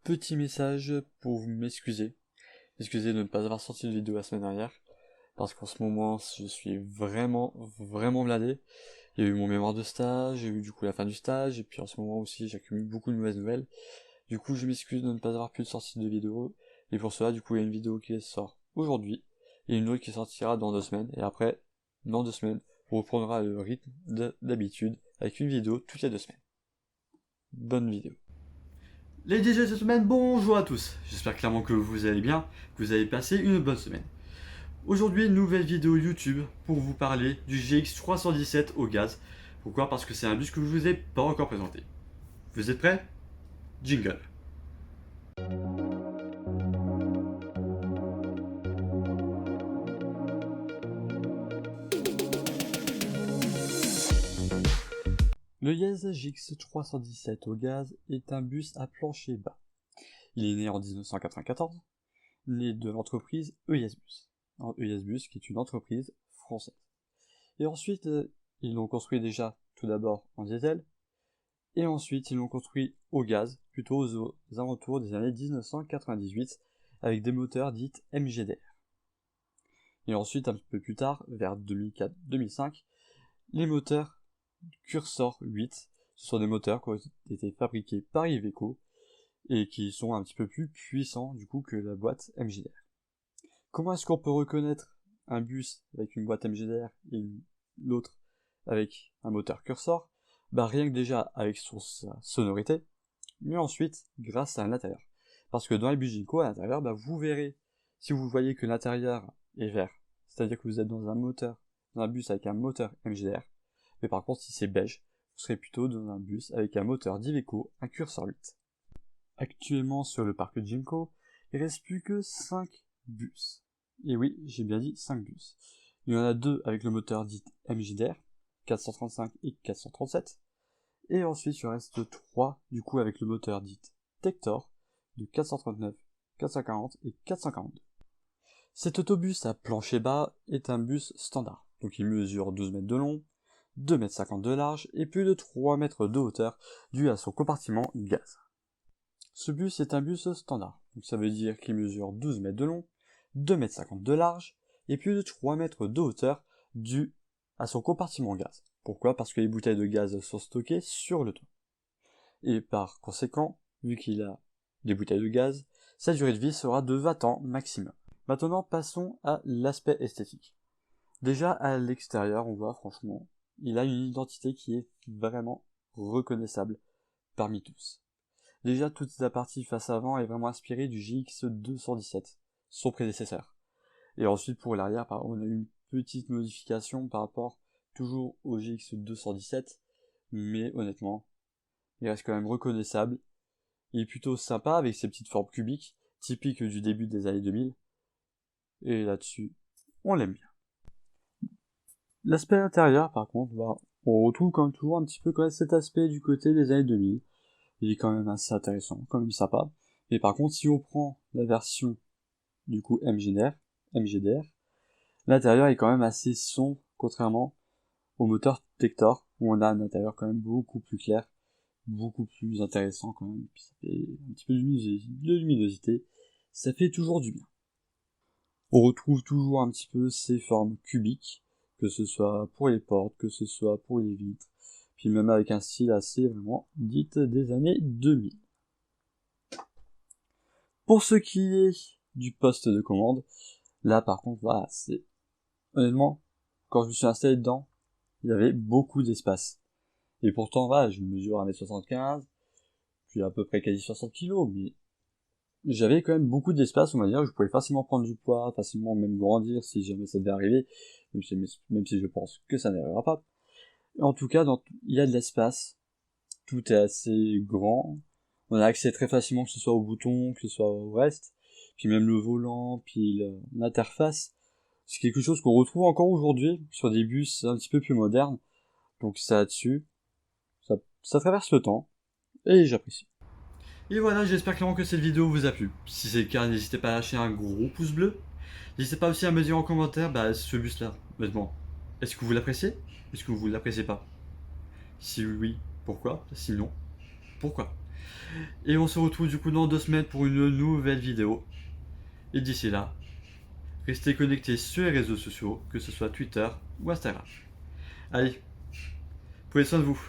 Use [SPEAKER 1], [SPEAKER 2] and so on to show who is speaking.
[SPEAKER 1] petit message pour m'excuser. Excusez de ne pas avoir sorti de vidéo la semaine dernière, parce qu'en ce moment, je suis vraiment blindé. Il y a eu mon mémoire de stage, j'ai eu du coup la fin du stage, et puis en ce moment aussi, j'accumule beaucoup de mauvaises nouvelles. Du coup, je m'excuse de ne pas avoir pu sortir de vidéo, et pour cela, du coup, il y a une vidéo qui sort aujourd'hui, et une autre qui sortira dans 2 semaines, et après, dans 2 semaines, on reprendra le rythme d'habitude, avec une vidéo toutes les 2 semaines. Bonne vidéo.
[SPEAKER 2] Ladies and gentlemen, bonjour à tous. J'espère clairement que vous allez bien, que vous avez passé une bonne semaine. Aujourd'hui, nouvelle vidéo YouTube pour vous parler du GX317 au gaz. Pourquoi? Parce que c'est un bus que je vous ai pas encore présenté. Vous êtes prêts? Jingle.
[SPEAKER 1] Le Yaz GX317 au gaz est un bus à plancher bas. Il est né en 1994, né de l'entreprise EISBus. EISBus qui est une entreprise française. Et ensuite, ils l'ont construit déjà tout d'abord en diesel, et ensuite ils l'ont construit au gaz, plutôt aux alentours des années 1998, avec des moteurs dits MGDR. Et ensuite, un petit peu plus tard, vers 2004-2005, les moteurs Cursor 8, ce sont des moteurs qui ont été fabriqués par Iveco et qui sont un petit peu plus puissants du coup que la boîte MGDR. Comment est-ce qu'on peut reconnaître un bus avec une boîte MGDR et l'autre avec un moteur Cursor? Rien que déjà avec sa sonorité, mais ensuite grâce à l'intérieur. Parce que dans les bus Ginko, à l'intérieur, vous verrez, si vous voyez que l'intérieur est vert, c'est-à-dire que vous êtes dans un bus avec un moteur MGDR, mais par contre si c'est beige, vous serez plutôt dans un bus avec un moteur d'Iveco, un Cursor 8. Actuellement sur le parc Ginko, il ne reste plus que 5 bus. Et oui, j'ai bien dit 5 bus. Il y en a 2 avec le moteur dit MJDR, 435 et 437. Et ensuite, il en reste 3 du coup avec le moteur dit Tector de 439, 440 et 442. Cet autobus à plancher bas est un bus standard. Donc il mesure 12 mètres de long, 2,50 m de large et plus de 3 mètres de hauteur dû à son compartiment gaz. Ce bus est un bus standard, donc ça veut dire qu'il mesure 12 mètres de long, 2,50 m de large et plus de 3 mètres de hauteur dû à son compartiment gaz. Pourquoi? Parce que les bouteilles de gaz sont stockées sur le toit. Et par conséquent, vu qu'il a des bouteilles de gaz, sa durée de vie sera de 20 ans maximum. Maintenant, passons à l'aspect esthétique. Déjà, à l'extérieur, on voit franchement, il a une identité qui est vraiment reconnaissable parmi tous. Déjà, toute la partie face avant est vraiment inspirée du GX217, son prédécesseur. Et ensuite, pour l'arrière, on a eu une petite modification par rapport toujours au GX217, mais honnêtement, il reste quand même reconnaissable. Il est plutôt sympa avec ses petites formes cubiques, typiques du début des années 2000. Et là-dessus, on l'aime bien. L'aspect intérieur, par contre, on retrouve comme toujours un petit peu quand même cet aspect du côté des années 2000. Il est quand même assez intéressant, quand même sympa. Mais par contre, si on prend la version du coup MGDR, l'intérieur est quand même assez sombre, contrairement au moteur Tector, où on a un intérieur quand même beaucoup plus clair, beaucoup plus intéressant quand même. Puis ça fait un petit peu de luminosité, ça fait toujours du bien. On retrouve toujours un petit peu ces formes cubiques, que ce soit pour les portes, que ce soit pour les vitres, puis même avec un style assez vraiment dit des années 2000. Pour ce qui est du poste de commande, là par contre, c'est... Honnêtement, quand je me suis installé dedans, il y avait beaucoup d'espace. Et pourtant, je mesure 1m75, puis à peu près quasi 60 kg, mais j'avais quand même beaucoup d'espace, on va dire, je pouvais facilement prendre du poids, facilement même grandir si jamais ça devait arriver, même si je pense que ça n'arrivera pas. En tout cas, il y a de l'espace, tout est assez grand, on a accès très facilement, que ce soit au bouton, que ce soit au reste, puis même le volant, puis l'interface, c'est quelque chose qu'on retrouve encore aujourd'hui sur des bus un petit peu plus modernes, donc ça dessus, ça traverse le temps, et j'apprécie.
[SPEAKER 2] Et voilà, j'espère clairement que cette vidéo vous a plu. Si c'est le cas, n'hésitez pas à lâcher un gros pouce bleu. N'hésitez pas aussi à me dire en commentaire ce bus-là, honnêtement. Est-ce que vous l'appréciez? Est-ce que vous l'appréciez pas? Si oui, pourquoi? Sinon, pourquoi? Et on se retrouve du coup dans 2 semaines pour une nouvelle vidéo. Et d'ici là, restez connectés sur les réseaux sociaux, que ce soit Twitter ou Instagram. Allez, prenez soin de vous.